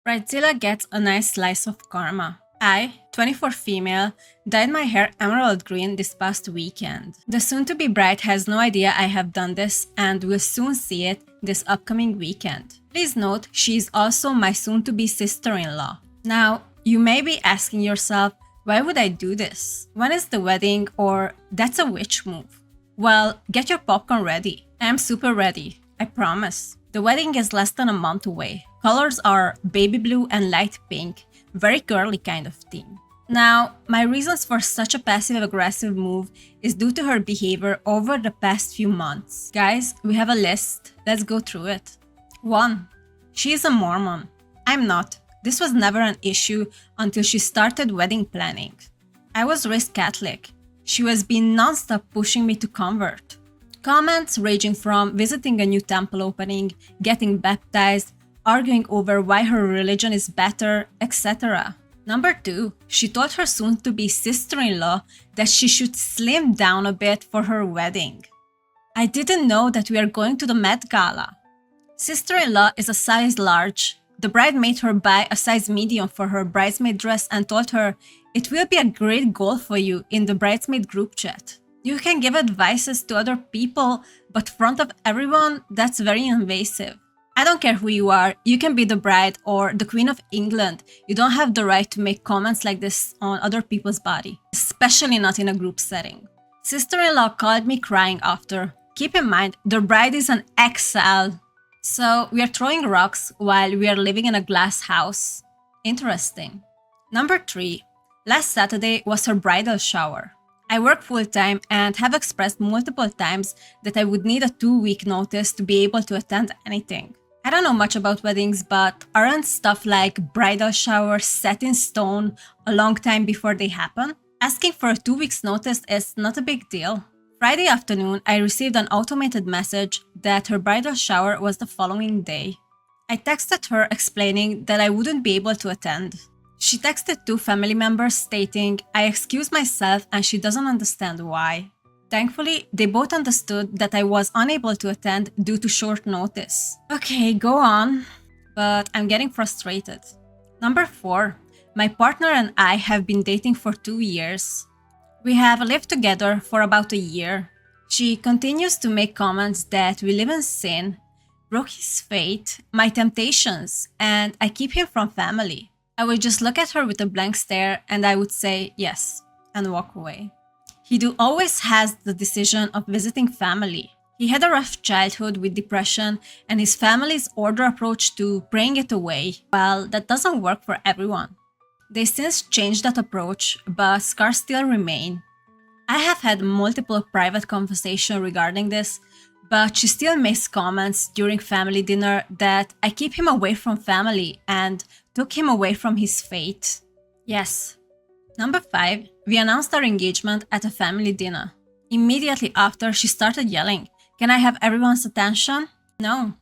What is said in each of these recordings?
Bridezilla gets a nice slice of karma. I, 24 female, dyed my hair emerald green this past weekend. The soon-to-be bride has no idea I have done this and will soon see it this upcoming weekend. Please note, she is also my soon-to-be sister-in-law. Now, you may be asking yourself, why would I do this? When is the wedding? Or that's a witch move? Well, get your popcorn ready. I am super ready, I promise. The wedding is less than a month away. Colors are baby blue and light pink, very girly kind of theme. Now, my reasons for such a passive-aggressive move is due to her behavior over the past few months. Guys, we have a list. Let's go through it. 1. She is a Mormon. I'm not. This was never an issue until she started wedding planning. I was raised Catholic. She was being non-stop pushing me to convert. Comments ranging from visiting a new temple opening, getting baptized, arguing over why her religion is better, etc. Number 2, she told her soon-to-be sister-in-law that she should slim down a bit for her wedding. I didn't know that we are going to the Met Gala. Sister-in-law is a size large. The bride made her buy a size medium for her bridesmaid dress and told her, "It will be a great goal for you in the bridesmaid group chat. You can give advices to other people, but front of everyone, that's very invasive. I don't care who you are, you can be the bride or the Queen of England. You don't have the right to make comments like this on other people's body, especially not in a group setting." Sister-in-law called me crying after. Keep in mind, the bride is an XL. So we are throwing rocks while we are living in a glass house. Interesting. Number 3. Last Saturday was her bridal shower. I work full-time and have expressed multiple times that I would need a 2-week notice to be able to attend anything. I don't know much about weddings, but aren't stuff like bridal showers set in stone a long time before they happen? Asking for a 2 weeks notice is not a big deal. Friday afternoon, I received an automated message that her bridal shower was the following day. I texted her explaining that I wouldn't be able to attend. She texted 2 family members stating I excused myself and she doesn't understand why. Thankfully, they both understood that I was unable to attend due to short notice. Okay, go on. But I'm getting frustrated. Number 4. My partner and I have been dating for 2 years. We have lived together for about a year. She continues to make comments that we live in sin, broke his faith, my temptations, and I keep him from family. I would just look at her with a blank stare and I would say yes and walk away. He always has the decision of visiting family. He had a rough childhood with depression and his family's order approach to praying it away. Well, that doesn't work for everyone. They since changed that approach, but scars still remain. I have had multiple private conversations regarding this, but she still makes comments during family dinner that I keep him away from family and took him away from his faith. Yes. Number 5, we announced our engagement at a family dinner. Immediately after, she started yelling, "Can I have everyone's attention?" No,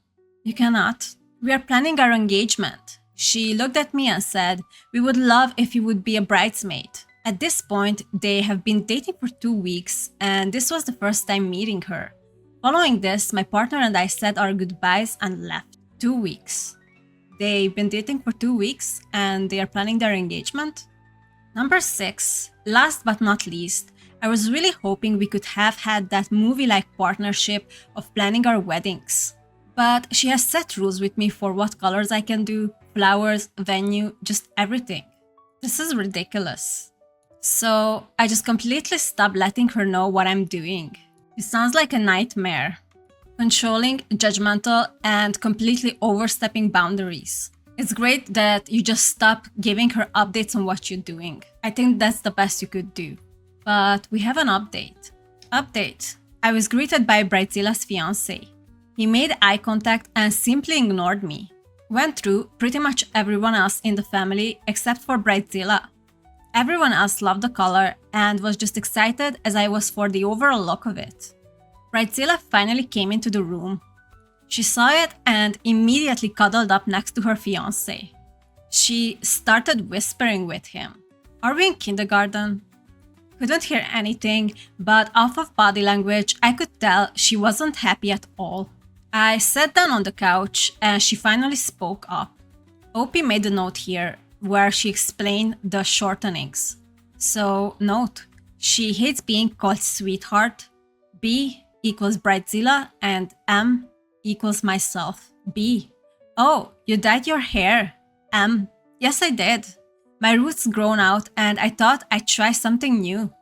you cannot. We are planning our engagement. She looked at me and said, "We would love if you would be a bridesmaid." At this point, they have been dating for 2 weeks, and this was the first time meeting her. Following this, my partner and I said our goodbyes and left. 2 weeks. They've been dating for 2 weeks, and they are planning their engagement. Number 6, last but not least, I was really hoping we could have had that movie-like partnership of planning our weddings. But she has set rules with me for what colors I can do, flowers, venue, just everything. This is ridiculous. So I just completely stopped letting her know what I'm doing. It sounds like a nightmare. Controlling, judgmental, and completely overstepping boundaries. It's great that you just stop giving her updates on what you're doing. I think that's the best you could do. But we have an update. Update. I was greeted by Bridezilla's fiancé. He made eye contact and simply ignored me. Went through pretty much everyone else in the family except for Bridezilla. Everyone else loved the color and was just excited as I was for the overall look of it. Bridezilla finally came into the room. She saw it and immediately cuddled up next to her fiancé. She started whispering with him. Are we in kindergarten? Couldn't hear anything, but off of body language, I could tell she wasn't happy at all. I sat down on the couch and she finally spoke up. OP made a note here where she explained the shortenings. So, note, she hates being called sweetheart, B equals Bridezilla, and M equals myself, B. Oh, you dyed your hair, M. Yes, I did. My roots grown out and I thought I'd try something new.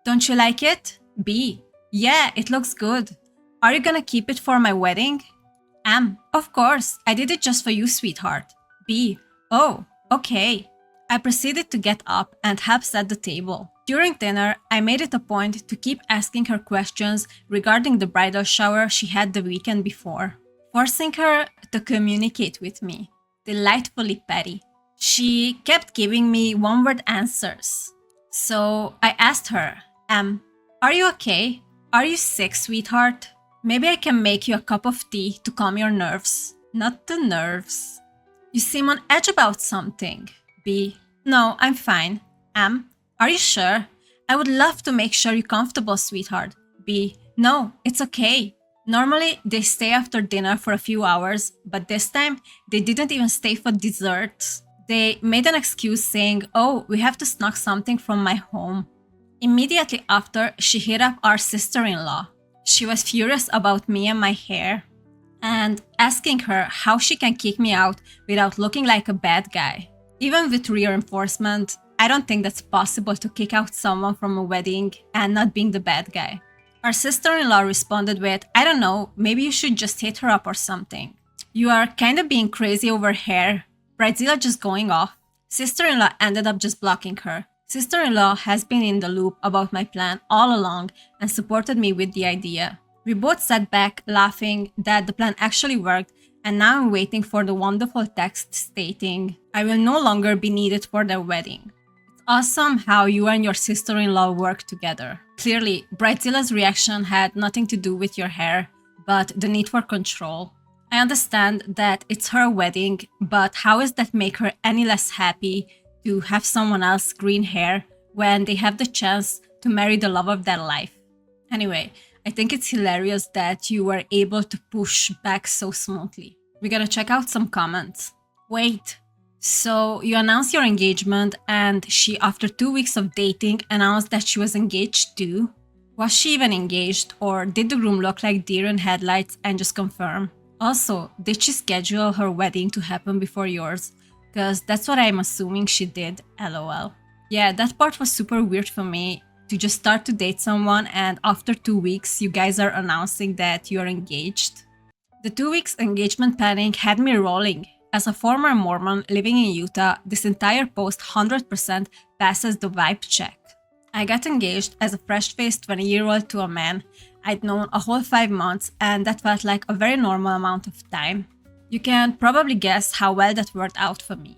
Don't you like it? B. Yeah, it looks good. Are you gonna keep it for my wedding? M. Of course, I did it just for you, sweetheart. B. Oh, okay. I proceeded to get up and help set the table. During dinner, I made it a point to keep asking her questions regarding the bridal shower she had the weekend before, forcing her to communicate with me. Delightfully petty. She kept giving me one-word answers. So I asked her, are you okay? Are you sick, sweetheart? Maybe I can make you a cup of tea to calm your nerves. Not the nerves. You seem on edge about something. B. No, I'm fine. Are you sure? I would love to make sure you're comfortable, sweetheart. B. No, it's okay. Normally, they stay after dinner for a few hours, but this time, they didn't even stay for dessert. They made an excuse saying, oh, we have to snag something from my home. Immediately after, she hit up our sister-in-law. She was furious about me and my hair, and asking her how she can kick me out without looking like a bad guy. Even with reinforcement, I don't think that's possible to kick out someone from a wedding and not being the bad guy. Our sister-in-law responded with, I don't know, maybe you should just hit her up or something. You are kind of being crazy over hair. Bridezilla just going off. Sister-in-law ended up just blocking her. Sister-in-law has been in the loop about my plan all along and supported me with the idea. We both sat back laughing that the plan actually worked, and now I'm waiting for the wonderful text stating, I will no longer be needed for their wedding. It's awesome how you and your sister-in-law work together. Clearly, Bridezilla's reaction had nothing to do with your hair, but the need for control. I understand that it's her wedding, but how does that make her any less happy to have someone else green hair when they have the chance to marry the love of their life? Anyway, I think it's hilarious that you were able to push back so smoothly. We gotta check out some comments. Wait, so you announced your engagement and she, after 2 weeks of dating, announced that she was engaged too? Was she even engaged, or did the groom look like deer in headlights and just confirm? Also, did she schedule her wedding to happen before yours? Because that's what I'm assuming she did, lol. Yeah, that part was super weird for me, to just start to date someone and after 2 weeks you guys are announcing that you're engaged. The 2 weeks engagement planning had me rolling. As a former Mormon living in Utah, this entire post 100% passes the vibe check. I got engaged as a fresh-faced 20-year-old to a man I'd known a whole 5 months, and that felt like a very normal amount of time. You can probably guess how well that worked out for me.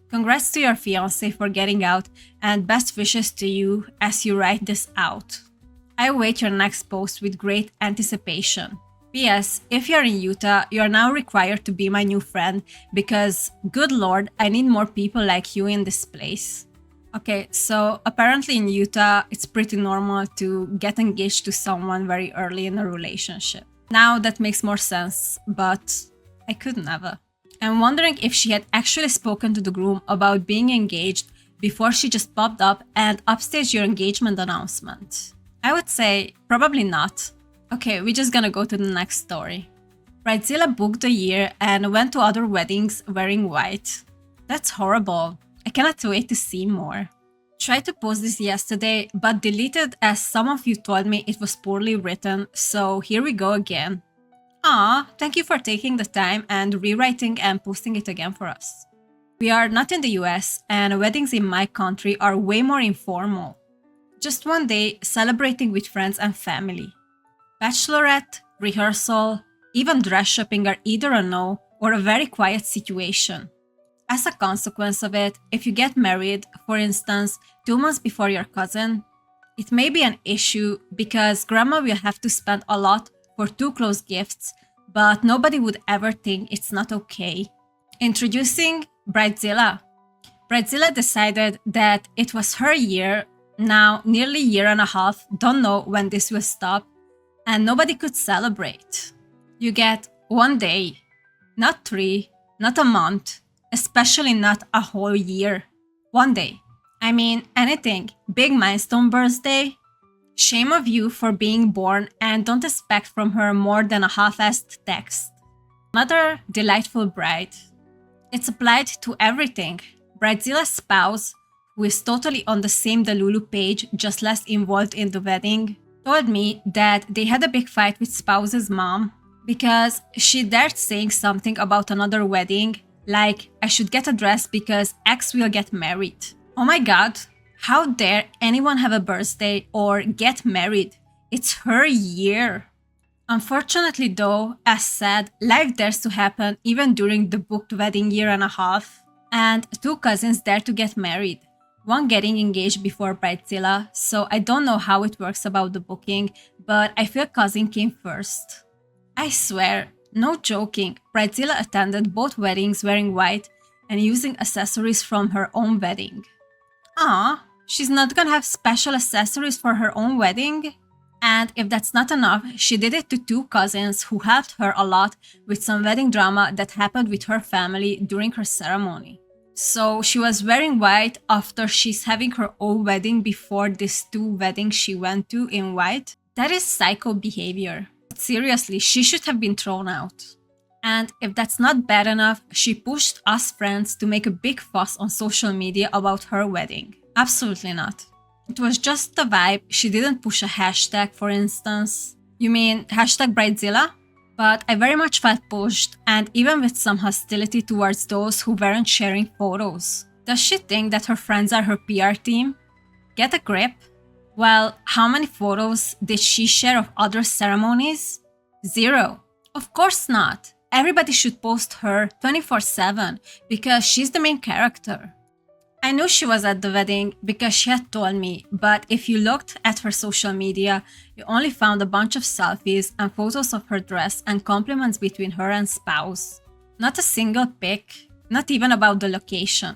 Congrats to your fiancé for getting out, and best wishes to you as you write this out. I await your next post with great anticipation. P.S. If you're in Utah, you're now required to be my new friend because, good lord, I need more people like you in this place. Okay, so apparently in Utah, it's pretty normal to get engaged to someone very early in a relationship. Now that makes more sense, but I could never. I'm wondering if she had actually spoken to the groom about being engaged before she just popped up and upstaged your engagement announcement. I would say probably not. Okay, we're just gonna go to the next story. Bridezilla booked a year and went to other weddings wearing white. That's horrible. I cannot wait to see more. Tried to post this yesterday, but deleted as some of you told me it was poorly written, so here we go again. Aw, thank you for taking the time and rewriting and posting it again for us. We are not in the US, and weddings in my country are way more informal. Just one day, celebrating with friends and family. Bachelorette, rehearsal, even dress shopping are either a no or a very quiet situation. As a consequence of it, if you get married, for instance, 2 months before your cousin, it may be an issue because grandma will have to spend a lot for 2 close gifts, but nobody would ever think it's not okay. Introducing Bridezilla. Bridezilla decided that it was her year, now nearly a year and a half, don't know when this will stop, and nobody could celebrate. You get 1 day, not 3, not a month, especially not a whole year. One day. I mean, anything. Big milestone birthday? Shame of you for being born and don't expect from her more than a half-assed text. Another delightful bride. It's applied to everything. Bridezilla's spouse, who is totally on the same Delulu page, just less involved in the wedding, told me that they had a big fight with spouse's mom because she dared saying something about another wedding, like I should get a dress because X will get married. Oh my god, how dare anyone have a birthday or get married? It's her year. Unfortunately though, as said, life dares to happen even during the booked wedding year and a half, and two cousins dare to get married. One getting engaged before Bridezilla, so I don't know how it works about the booking, but I feel cousin came first. I swear, no joking, Bridezilla attended both weddings wearing white and using accessories from her own wedding. Ah, she's not gonna have special accessories for her own wedding? And if that's not enough, she did it to two cousins who helped her a lot with some wedding drama that happened with her family during her ceremony. So she was wearing white after she's having her own wedding before these two weddings she went to in white? That is psycho behavior. Seriously, she should have been thrown out. And if that's not bad enough, she pushed us friends to make a big fuss on social media about her wedding. Absolutely not. It was just the vibe. She didn't push a hashtag, for instance. You mean hashtag Bridezilla? But I very much felt pushed, and even with some hostility towards those who weren't sharing photos. Does she think that her friends are her PR team? Get a grip? Well, how many photos did she share of other ceremonies? 0. Of course not. Everybody should post her 24/7 because she's the main character. I knew she was at the wedding because she had told me, but if you looked at her social media, you only found a bunch of selfies and photos of her dress and compliments between her and spouse. Not a single pic, not even about the location.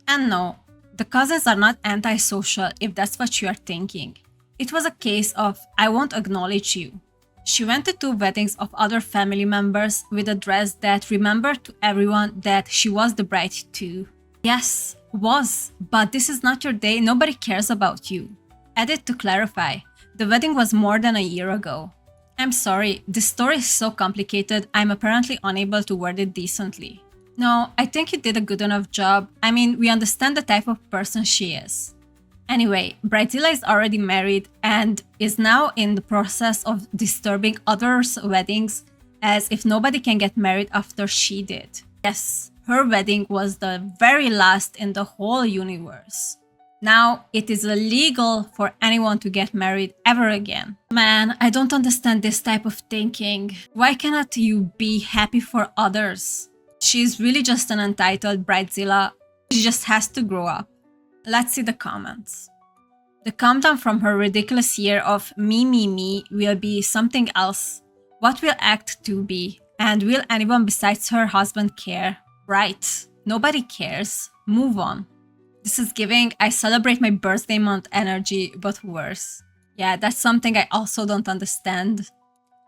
And no, the cousins are not antisocial if that's what you are thinking. It was a case of I won't acknowledge you. She went to 2 weddings of other family members with a dress that remembered to everyone that she was the bride too. Yes, was, but this is not your day, nobody cares about you. Added to clarify, the wedding was more than a year ago. I'm sorry, this story is so complicated, I'm apparently unable to word it decently. No, I think you did a good enough job. I mean, we understand the type of person she is. Anyway, Bridezilla is already married and is now in the process of disturbing others' weddings as if nobody can get married after she did. Yes, her wedding was the very last in the whole universe. Now it is illegal for anyone to get married ever again. Man, I don't understand this type of thinking. Why cannot you be happy for others? She's really just an entitled Bridezilla. She just has to grow up. Let's see the comments. The countdown from her ridiculous year of me will be something else. What will Act 2 be? And will anyone besides her husband care? Right. Nobody cares. Move on. This is giving I celebrate my birthday month energy, but worse. Yeah, that's something I also don't understand.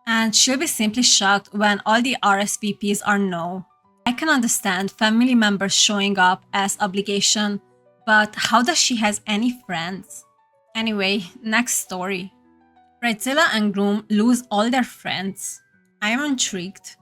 And she'll be simply shocked when all the RSVPs are no. I can understand family members showing up as obligation, but how does she has any friends? Anyway, next story. Bridezilla and Groom lose all their friends. I am intrigued.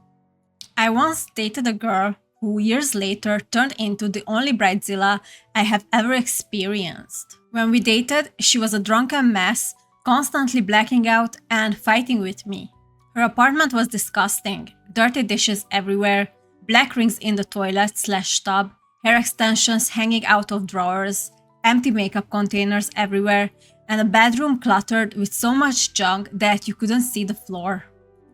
I once dated a girl who years later turned into the only Bridezilla I have ever experienced. When we dated, she was a drunken mess, constantly blacking out and fighting with me. Her apartment was disgusting, dirty dishes everywhere, black rings in the toilet/tub, hair extensions hanging out of drawers, empty makeup containers everywhere, and a bedroom cluttered with so much junk that you couldn't see the floor.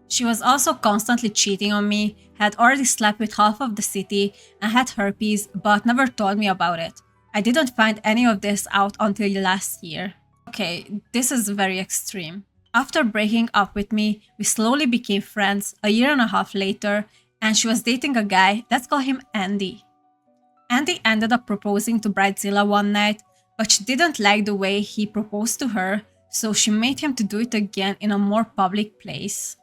She was also constantly cheating on me, had already slept with half of the city, and had herpes, but never told me about it. I didn't find any of this out until last year. Okay, this is very extreme. After breaking up with me, we slowly became friends a year and a half later, and she was dating a guy, let's call him Andy. Andy ended up proposing to Bridezilla one night, but she didn't like the way he proposed to her, so she made him to do it again in a more public place.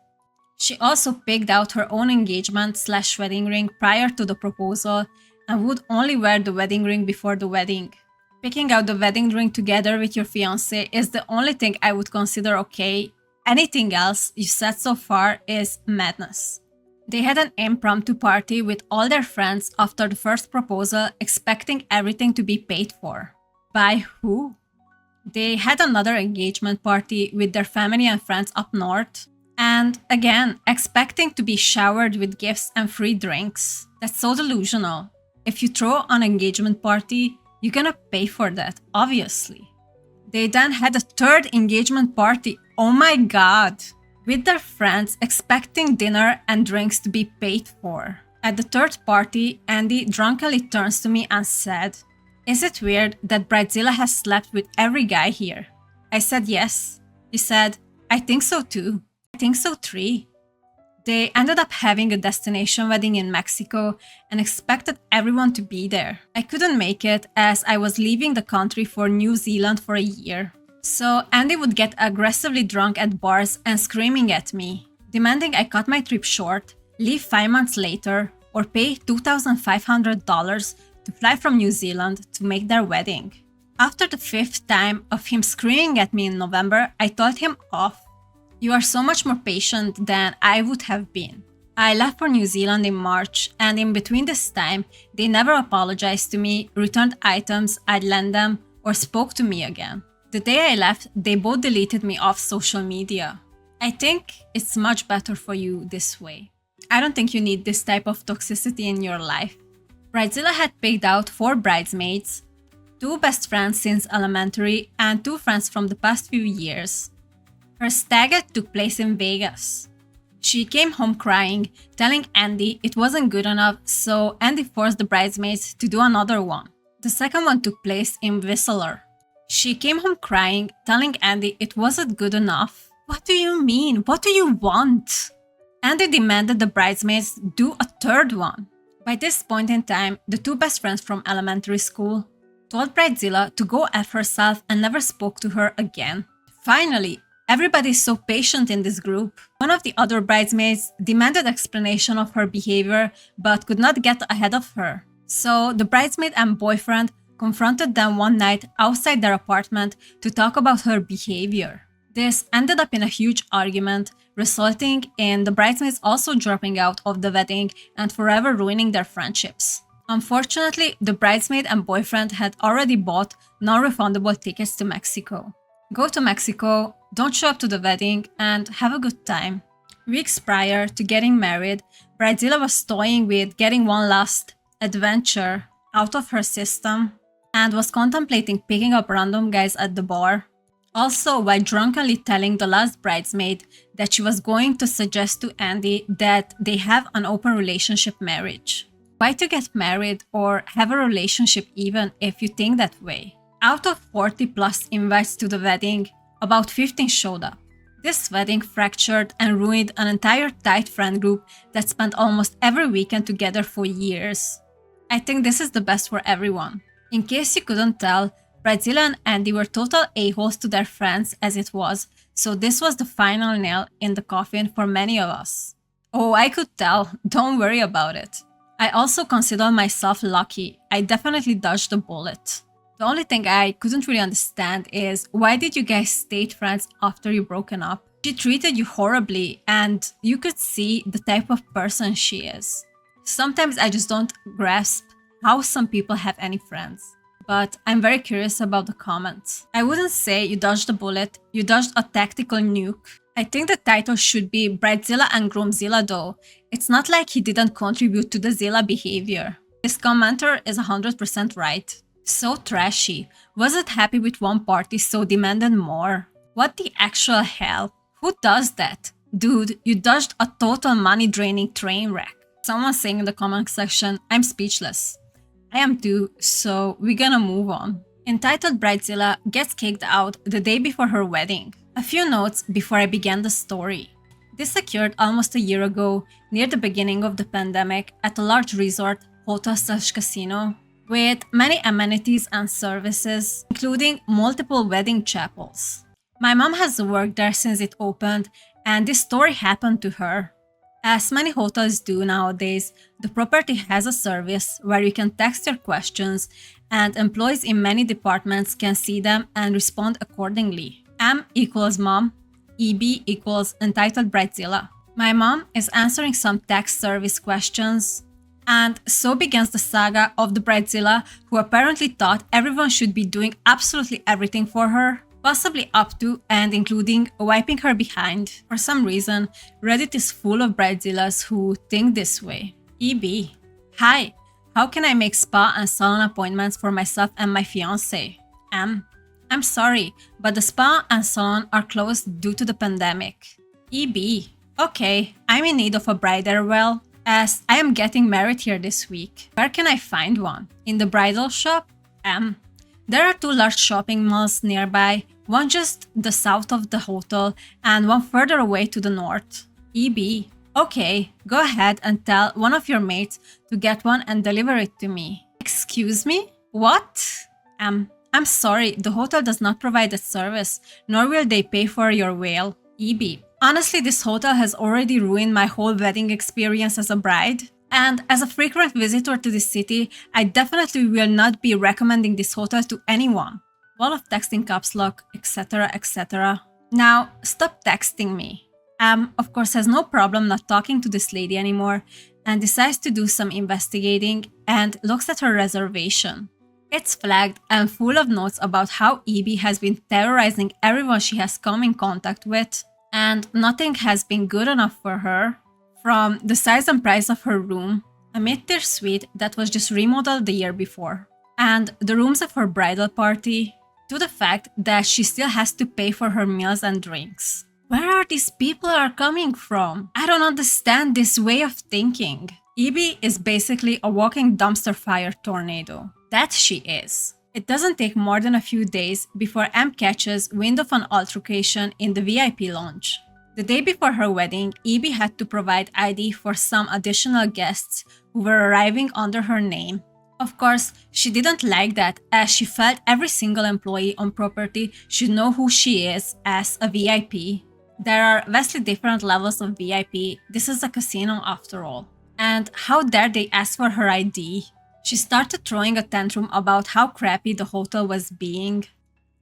She also picked out her own engagement/wedding ring prior to the proposal, and would only wear the wedding ring before the wedding. Picking out the wedding ring together with your fiancé is the only thing I would consider okay. Anything else you said so far is madness. They had an impromptu party with all their friends after the first proposal, expecting everything to be paid for. By who? They had another engagement party with their family and friends up north, and again, expecting to be showered with gifts and free drinks. That's so delusional. If you throw an engagement party, you're gonna pay for that, obviously. They then had a third engagement party, oh my god, with their friends, expecting dinner and drinks to be paid for. At the third party, Andy drunkenly turns to me and said, "Is it weird that Bridezilla has slept with every guy here?" I said yes. He said, "I think so too. I think so too." They ended up having a destination wedding in Mexico and expected everyone to be there. I couldn't make it as I was leaving the country for New Zealand for a year. So Andy would get aggressively drunk at bars and screaming at me, demanding I cut my trip short, leave 5 months later, or pay $2,500 to fly from New Zealand to make their wedding. After the 5th time of him screaming at me in November, I told him off. "You are so much more patient than I would have been." I left for New Zealand in March, and in between this time, they never apologized to me, returned items I'd lent them, or spoke to me again. The day I left, they both deleted me off social media. I think it's much better for you this way. I don't think you need this type of toxicity in your life. Bridezilla had picked out 4 bridesmaids, 2 best friends since elementary, and 2 friends from the past few years. Her stagette took place in Vegas. She came home crying, telling Andy it wasn't good enough, so Andy forced the bridesmaids to do another one. The second one took place in Whistler. She came home crying, telling Andy it wasn't good enough. What do you mean? What do you want? Andy demanded the bridesmaids do a third one. By this point in time, the 2 best friends from elementary school told Bridezilla to go F herself and never spoke to her again. Finally, everybody is so patient in this group. One of the other bridesmaids demanded explanation of her behavior but could not get ahead of her. So the bridesmaid and boyfriend confronted them one night outside their apartment to talk about her behavior. This ended up in a huge argument, resulting in the bridesmaids also dropping out of the wedding and forever ruining their friendships. Unfortunately, the bridesmaid and boyfriend had already bought non-refundable tickets to Mexico. Go to Mexico, don't show up to the wedding, and have a good time. Weeks prior to getting married, Bridezilla was toying with getting one last adventure out of her system and was contemplating picking up random guys at the bar. Also, while drunkenly telling the last bridesmaid that she was going to suggest to Andy that they have an open relationship marriage. Why to get married or have a relationship even if you think that way? Out of 40 plus invites to the wedding, about 15 showed up. This wedding fractured and ruined an entire tight friend group that spent almost every weekend together for years. I think this is the best for everyone. In case you couldn't tell, Bridezilla and Andy were total a-holes to their friends as it was, so this was the final nail in the coffin for many of us. Oh, I could tell, don't worry about it. I also consider myself lucky. I definitely dodged the bullet. The only thing I couldn't really understand is why did you guys stay friends after you broken up? She treated you horribly and you could see the type of person she is. Sometimes I just don't grasp how some people have any friends. But I'm very curious about the comments. I wouldn't say you dodged a bullet, you dodged a tactical nuke. I think the title should be Bridezilla and Groomzilla though. It's not like he didn't contribute to the Zilla behavior. This commenter is 100% right. So trashy. Wasn't happy with one party so demanded more. What the actual hell? Who does that? Dude, you dodged a total money draining train wreck. Someone saying in the comment section, I'm speechless. I am too, so we're gonna move on. Entitled Bridezilla gets kicked out the day before her wedding. A few notes before I began the story. This occurred almost a year ago, near the beginning of the pandemic, at a large resort, hotel/casino, with many amenities and services, including multiple wedding chapels. My mom has worked there since it opened, and this story happened to her. As many hotels do nowadays, the property has a service where you can text your questions and employees in many departments can see them and respond accordingly. M equals mom, EB equals entitled Bridezilla. My mom is answering some text service questions, and so begins the saga of the Bridezilla who apparently thought everyone should be doing absolutely everything for her, possibly up to and including wiping her behind. For some reason, Reddit is full of Bridezillas who think this way. EB. Hi, how can I make spa and salon appointments for myself and my fiancé? M. I'm sorry, but the spa and salon are closed due to the pandemic. EB. Okay, I'm in need of a bridal well, as I am getting married here this week. Where can I find one? In the bridal shop? M. There are 2 large shopping malls nearby, one just the south of the hotel and one further away to the north. EB. Okay, go ahead and tell one of your mates to get one and deliver it to me. Excuse me? What? I'm sorry, the hotel does not provide that service, nor will they pay for your veil. EB. Honestly, this hotel has already ruined my whole wedding experience as a bride. And as a frequent visitor to this city, I definitely will not be recommending this hotel to anyone. Wall of texting caps lock, etc, etc. Now, stop texting me. Of course has no problem not talking to this lady anymore and decides to do some investigating and looks at her reservation. It's flagged and full of notes about how EB has been terrorizing everyone she has come in contact with, and nothing has been good enough for her. From the size and price of her room, a mid-tier suite that was just remodeled the year before, and the rooms of her bridal party, to the fact that she still has to pay for her meals and drinks. Where are these people coming from? I don't understand this way of thinking. EB is basically a walking dumpster fire tornado. That she is. It doesn't take more than a few days before M catches wind of an altercation in the VIP lounge. The day before her wedding, EB had to provide ID for some additional guests who were arriving under her name. Of course, she didn't like that, as she felt every single employee on property should know who she is as a VIP. There are vastly different levels of VIP, this is a casino after all. And how dare they ask for her ID? She started throwing a tantrum about how crappy the hotel was being,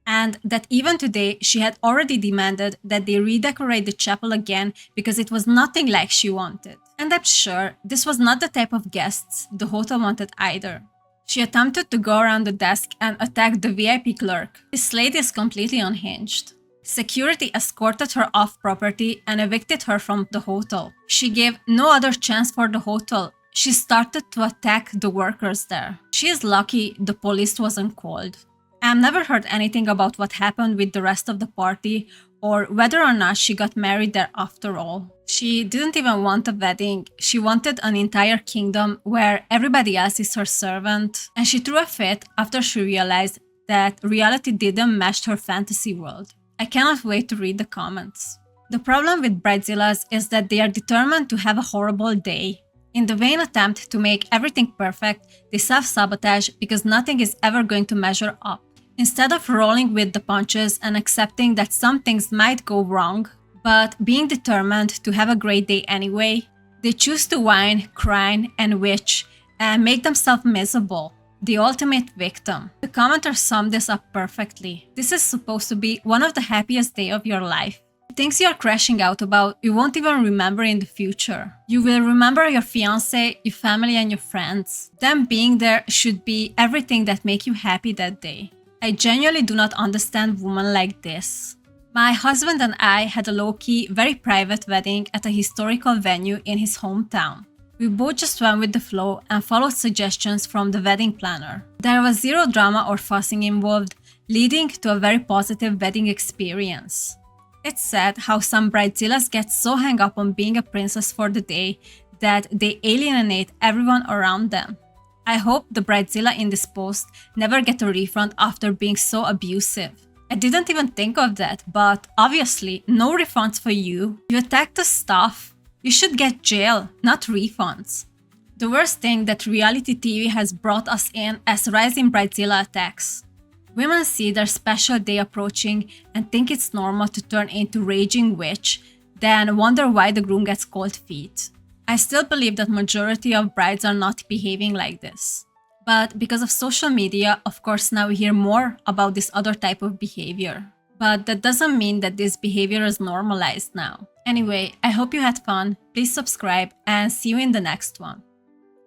and that even today she had already demanded that they redecorate the chapel again because it was nothing like she wanted. And I'm sure this was not the type of guests the hotel wanted either. She attempted to go around the desk and attack the VIP clerk. This lady is completely unhinged. Security escorted her off property and evicted her from the hotel. She gave no other chance for the hotel. She started to attack the workers there. She is lucky the police wasn't called. I've never heard anything about what happened with the rest of the party or whether or not she got married there after all. She didn't even want a wedding. She wanted an entire kingdom where everybody else is her servant. And she threw a fit after she realized that reality didn't match her fantasy world. I cannot wait to read the comments. The problem with Bridezillas is that they are determined to have a horrible day. In the vain attempt to make everything perfect, they self-sabotage because nothing is ever going to measure up. Instead of rolling with the punches and accepting that some things might go wrong, but being determined to have a great day anyway, they choose to whine, cry, and witch, and make themselves miserable. The ultimate victim. The commenter summed this up perfectly. This is supposed to be one of the happiest days of your life. Things you're crashing out about, you won't even remember in the future. You will remember your fiancé, your family, and your friends. Them being there should be everything that make you happy that day. I genuinely do not understand women like this. My husband and I had a low-key, very private wedding at a historical venue in his hometown. We both just went with the flow and followed suggestions from the wedding planner. There was zero drama or fussing involved, leading to a very positive wedding experience. It's sad how some bridezillas get so hung up on being a princess for the day that they alienate everyone around them. I hope the bridezilla in this post never get a refund after being so abusive. I didn't even think of that, but obviously no refunds for you. You attacked the staff. You should get jail, not refunds. The worst thing that reality TV has brought us in as rising bridezilla attacks. Women see their special day approaching and think it's normal to turn into raging witch, then wonder why the groom gets cold feet. I still believe that majority of brides are not behaving like this. But because of social media, of course now we hear more about this other type of behavior. But that doesn't mean that this behavior is normalized now. Anyway, I hope you had fun, please subscribe and see you in the next one.